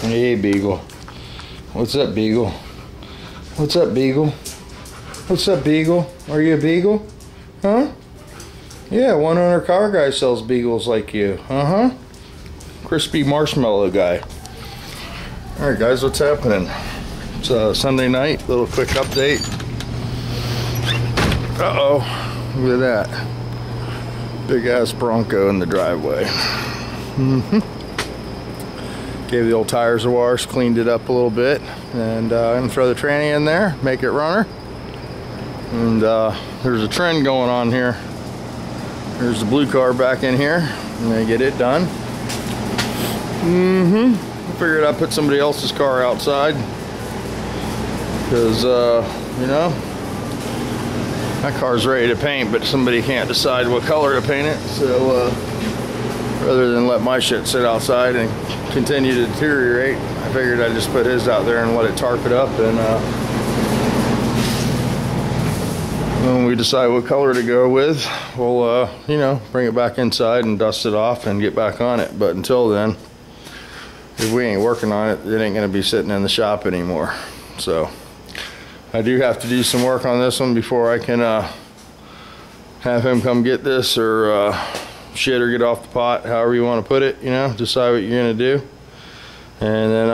Hey, Beagle. What's up, Beagle? What's up, Beagle? What's up, Beagle? Are you a Beagle? Huh? Yeah, one owner car guy sells Beagles like you. Uh-huh. Crispy marshmallow guy. Alright guys, what's happening? It's Sunday night, little quick update. Uh-oh, look at that. Big ass Bronco in the driveway. Gave the old tires a wash, cleaned it up a little bit, and I'm gonna throw the tranny in there, make it runner. And there's a trend going on here. There's the blue car back in here. I'm gonna get it done. I figured I'd put somebody else's car outside because you know, that car's ready to paint, but somebody can't decide what color to paint it. So rather than let my shit sit outside and continue to deteriorate, I figured I'd just put his out there and let it tarp it up, and when we decide what color to go with, we'll you know, bring it back inside and dust it off and get back on it. But until then, if we ain't working on it, it ain't gonna be sitting in the shop anymore. So I do have to do some work on this one before I can have him come get this, or shit, or get off the pot, however you want to put it, you know, decide what you're gonna do. And then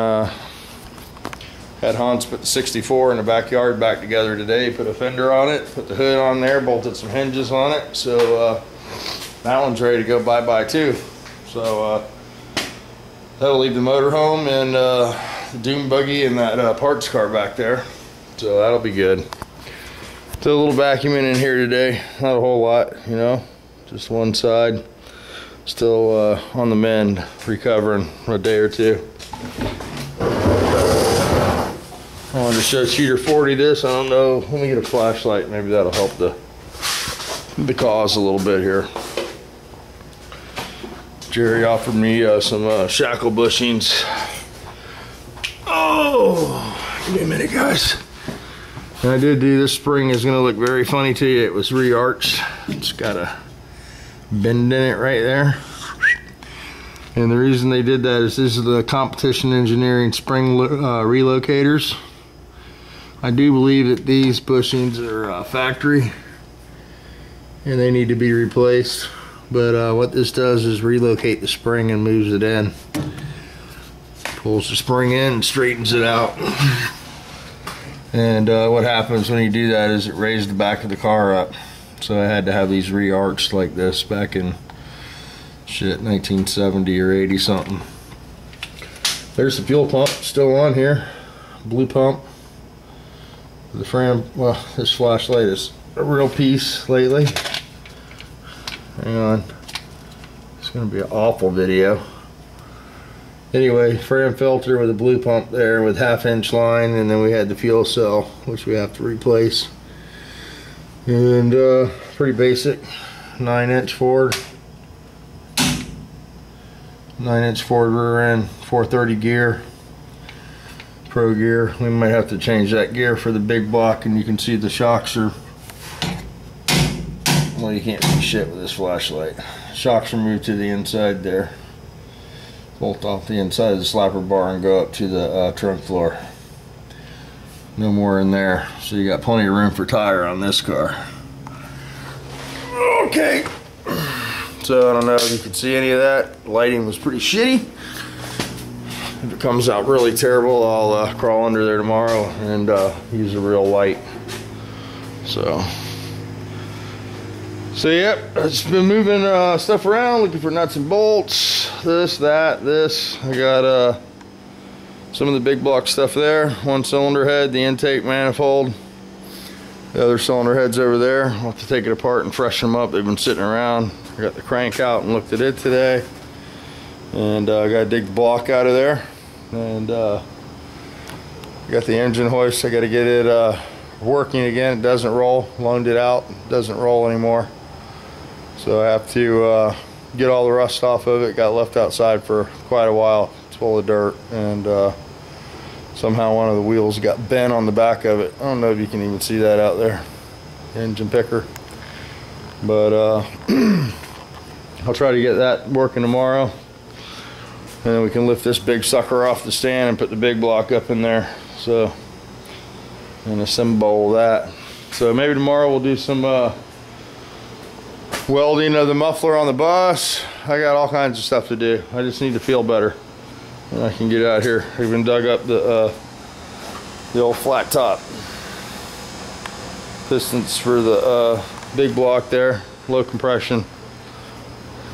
had Hans put the 64 in the backyard back together today, put a fender on it, put the hood on there, bolted some hinges on it, so that one's ready to go bye-bye too. So that'll leave the motorhome and the dune buggy and that parts car back there, so that'll be good. So a little vacuuming in here today, not a whole lot, you know, just one side. Still on the mend, recovering a day or two. I wanted to show Cheater 40 this. I don't know. Let me get a flashlight. Maybe that'll help the cause a little bit here. Jerry offered me some shackle bushings. Oh, give me a minute, guys. And I did do this spring is going to look very funny to you. It was re-arched. It's got a bend in it right there. And the reason they did that is this is the Competition Engineering spring relocators. I do believe that these bushings are factory and they need to be replaced, but what this does is relocate the spring and moves it in, pulls the spring in and straightens it out. And what happens when you do that is it raises the back of the car up. So I had to have these re-arched like this back in shit 1970 or 80 something. There's the fuel pump still on here, blue pump. The frame, well, this flashlight is a real piece lately. Hang on, it's gonna be an awful video. Anyway, frame filter with a blue pump there with 1/2 inch line, and then we had the fuel cell, which we have to replace. And pretty basic 9-inch Ford, 9-inch Ford rear end, 430 gear, pro gear. We might have to change that gear for the big block, and you can see the shocks are, well, you can't see shit with this flashlight. Shocks are moved to the inside there, bolt off the inside of the slapper bar and go up to the trunk floor. No more in there, so you got plenty of room for tire on this car. Okay, so I don't know if you can see any of that. Lighting was pretty shitty. If it comes out really terrible, I'll crawl under there tomorrow and use a real light. So yep, I've just been moving stuff around, looking for nuts and bolts, this, that, this. I got some of the big block stuff there, one cylinder head, the intake manifold, the other cylinder heads over there. I'll have to take it apart and freshen them up. They've been sitting around. I got the crank out and looked at it today, and I got to dig the block out of there, and I got the engine hoist. I got to get it working again. It doesn't roll. Loaned it out, it doesn't roll anymore, so I have to get all the rust off of it. Got left outside for quite a while. It's full of dirt, and somehow one of the wheels got bent on the back of it. I don't know if you can even see that out there, engine picker, but I'll try to get that working tomorrow. And then we can lift this big sucker off the stand and put the big block up in there. So, and assemble that. So maybe tomorrow we'll do some welding of the muffler on the bus. I got all kinds of stuff to do. I just need to feel better. And I can get out here. I even dug up the old flat top pistons for the big block there, low compression.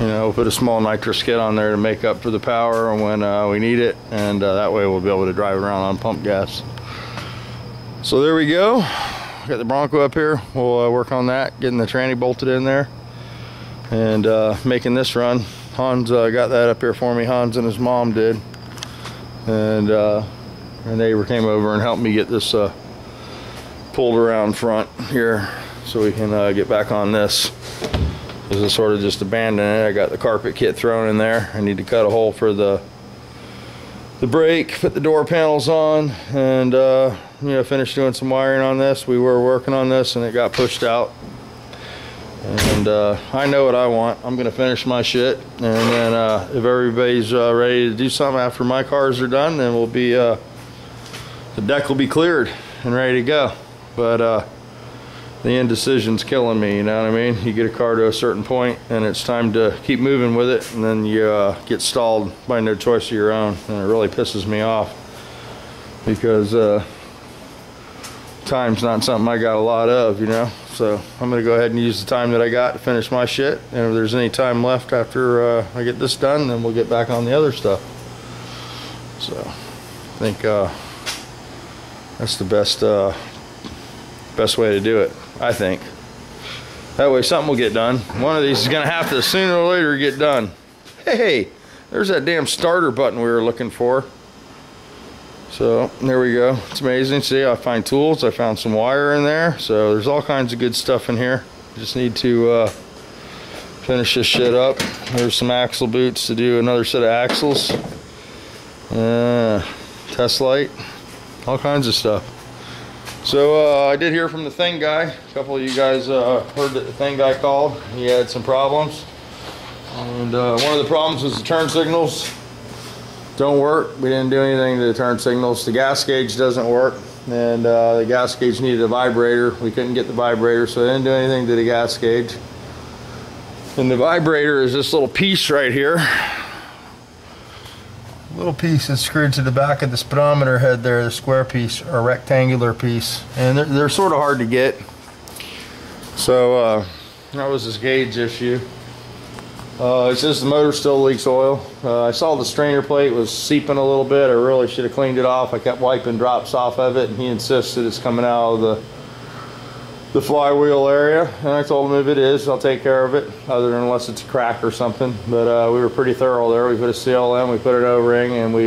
You know, we'll put a small nitrous skid on there to make up for the power when we need it, and that way we'll be able to drive around on pump gas. So there we go. Got the Bronco up here. We'll work on that, getting the tranny bolted in there, and making this run. Hans got that up here for me. Hans and his mom did, and a neighbor came over and helped me get this pulled around front here so we can get back on this. This is sort of just abandoned it. I got the carpet kit thrown in there. I need to cut a hole for the brake, put the door panels on, and you know, finish doing some wiring on this. We were working on this and it got pushed out. And I know what I want. I'm gonna finish my shit, and then if everybody's ready to do something after my cars are done, then we'll be the deck will be cleared and ready to go. But the indecision's killing me, you know what I mean? You get a car to a certain point and it's time to keep moving with it, and then you get stalled by no choice of your own, and it really pisses me off because time's not something I got a lot of, you know? So I'm gonna go ahead and use the time that I got to finish my shit, and if there's any time left after I get this done, then we'll get back on the other stuff. So I think that's the best way to do it, I think. That way something will get done. One of these is gonna have to sooner or later get done. Hey, there's that damn starter button we were looking for. So there we go. It's amazing. See, I find tools, I found some wire in there, so there's all kinds of good stuff in here. Just need to finish this shit up. There's some axle boots to do another set of axles, test light, all kinds of stuff. So I did hear from the Thing guy. A couple of you guys heard that the Thing guy called. He had some problems, and one of the problems was the turn signals don't work. We didn't do anything to the turn signals. The gas gauge doesn't work, and the gas gauge needed a vibrator. We couldn't get the vibrator, so I didn't do anything to the gas gauge. And the vibrator is this little piece right here. Little piece that's screwed to the back of the speedometer head there, the square piece or rectangular piece, and they're sort of hard to get. So that was this gauge issue. It says the motor still leaks oil. I saw the strainer plate was seeping a little bit. I really should have cleaned it off. I kept wiping drops off of it, and he insists that it's coming out of the flywheel area, and I told him if it is, I'll take care of it, other than unless it's a crack or something. But we were pretty thorough there. We put a seal in, we put an O-ring, and we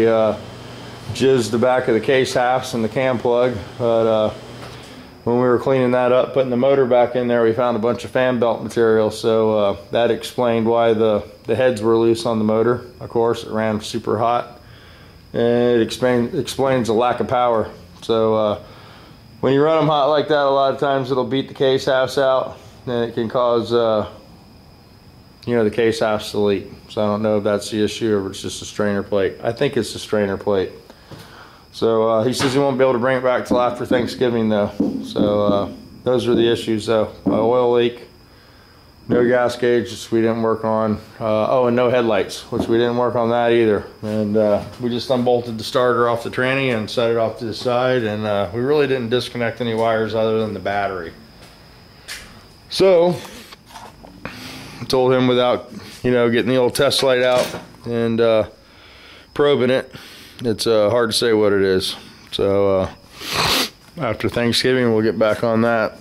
jizzed the back of the case halves and the cam plug. But when we were cleaning that up, putting the motor back in there, we found a bunch of fan belt material, so that explained why the heads were loose on the motor. Of course, it ran super hot, and it explains the lack of power. So when you run them hot like that, a lot of times it'll beat the case halves out, and it can cause you know, the case halves to leak. So I don't know if that's the issue or if it's just a strainer plate. I think it's the strainer plate. So he says he won't be able to bring it back till after Thanksgiving though. So those are the issues though. Oil leak, no gas gauge, which we didn't work on. Oh, and no headlights, which we didn't work on that either. And we just unbolted the starter off the tranny and set it off to the side, and we really didn't disconnect any wires other than the battery. So I told him, without, you know, getting the old test light out and probing it, it's hard to say what it is. So after Thanksgiving we'll get back on that.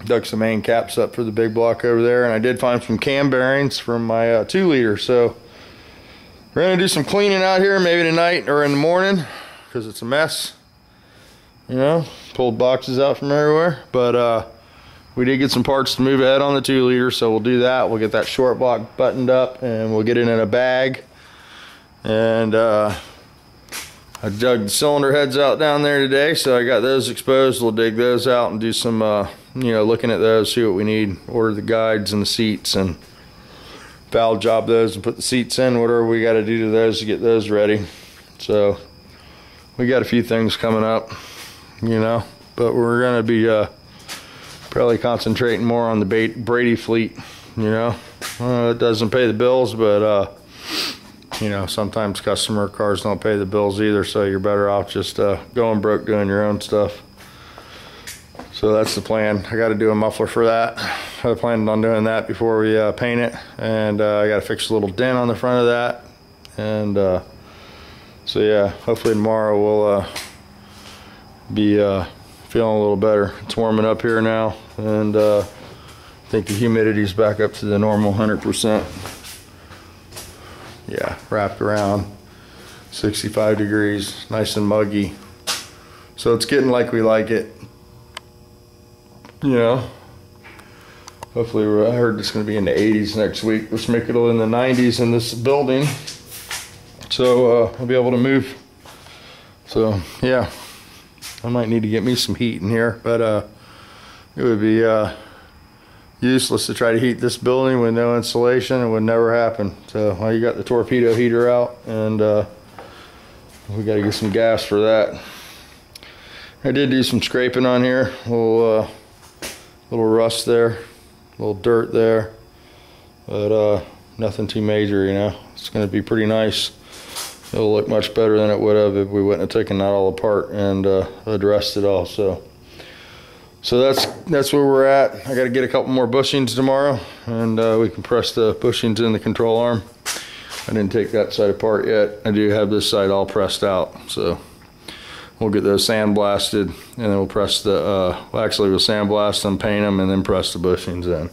Dug some main caps up for the big block over there, and I did find some cam bearings from my 2-liter. So we're gonna do some cleaning out here, maybe tonight or in the morning, because it's a mess. You know, pulled boxes out from everywhere. But we did get some parts to move ahead on the 2-liter, so we'll do that. We'll get that short block buttoned up, and we'll get it in a bag. And I dug the cylinder heads out down there today, so I got those exposed. We'll dig those out and do some you know, looking at those, see what we need, order the guides and the seats, and valve job those and put the seats in, whatever we got to do to those to get those ready. So we got a few things coming up, you know, but we're gonna be probably concentrating more on the Brady fleet, you know. It doesn't pay the bills, but you know, sometimes customer cars don't pay the bills either, so you're better off just going broke doing your own stuff. So that's the plan. I got to do a muffler for that. I planned on doing that before we paint it, and I got to fix a little dent on the front of that. And so yeah, hopefully tomorrow we'll be feeling a little better. It's warming up here now, and I think the humidity's back up to the normal 100%. Yeah, wrapped around 65 degrees, nice and muggy. So it's getting like we like it. You know, hopefully I heard it's going to be in the 80s next week. Let's make it in the 90s in this building, so I'll be able to move. So yeah, I might need to get me some heat in here, but it would be useless to try to heat this building with no insulation. It would never happen. So well, you got the torpedo heater out, and we got to get some gas for that. I did do some scraping on here, little rust there, a little dirt there, but nothing too major, you know. It's going to be pretty nice. It'll look much better than it would have if we wouldn't have taken that all apart and addressed it all. So that's where we're at. I got to get a couple more bushings tomorrow, and we can press the bushings in the control arm. I didn't take that side apart yet. I do have this side all pressed out, so we'll get those sandblasted, and then we'll press the, actually we'll sandblast them, paint them, and then press the bushings in.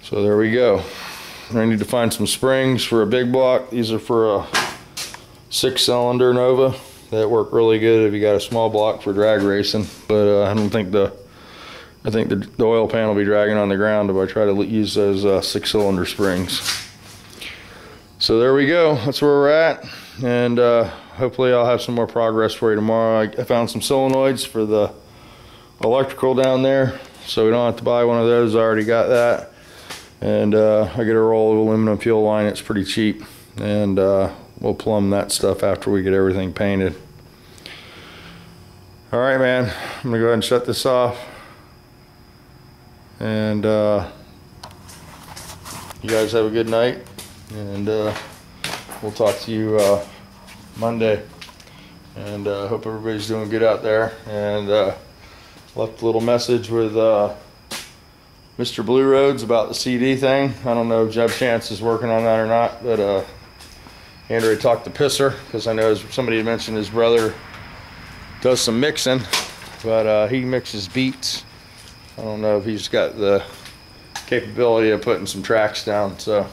So there we go. I need to find some springs for a big block. These are for a 6-cylinder Nova. That work really good if you got a small block for drag racing, but I don't think I think the oil pan will be dragging on the ground if I try to use those 6-cylinder springs. So there we go. That's where we're at, and hopefully I'll have some more progress for you tomorrow. I found some solenoids for the electrical down there, so we don't have to buy one of those. I already got that. And I get a roll of aluminum fuel line. It's pretty cheap, and we'll plumb that stuff after we get everything painted. All right, man, I'm gonna go ahead and shut this off, and you guys have a good night, and we'll talk to you Monday, and hope everybody's doing good out there. And left a little message with Mr. Blue Roads about the CD thing. I don't know if Jeb Chance is working on that or not, but Andrew talked to Pisser, because I know somebody had mentioned his brother does some mixing, but he mixes beats. I don't know if he's got the capability of putting some tracks down. So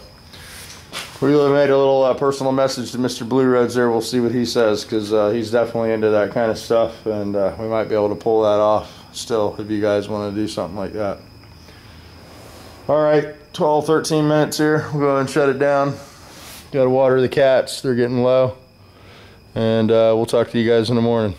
we made a little personal message to Mr. Blue Roads there. We'll see what he says, because he's definitely into that kind of stuff, and we might be able to pull that off still if you guys want to do something like that. All right, 12, 13 minutes here. We'll go ahead and shut it down. Got to water the cats. They're getting low. And we'll talk to you guys in the morning.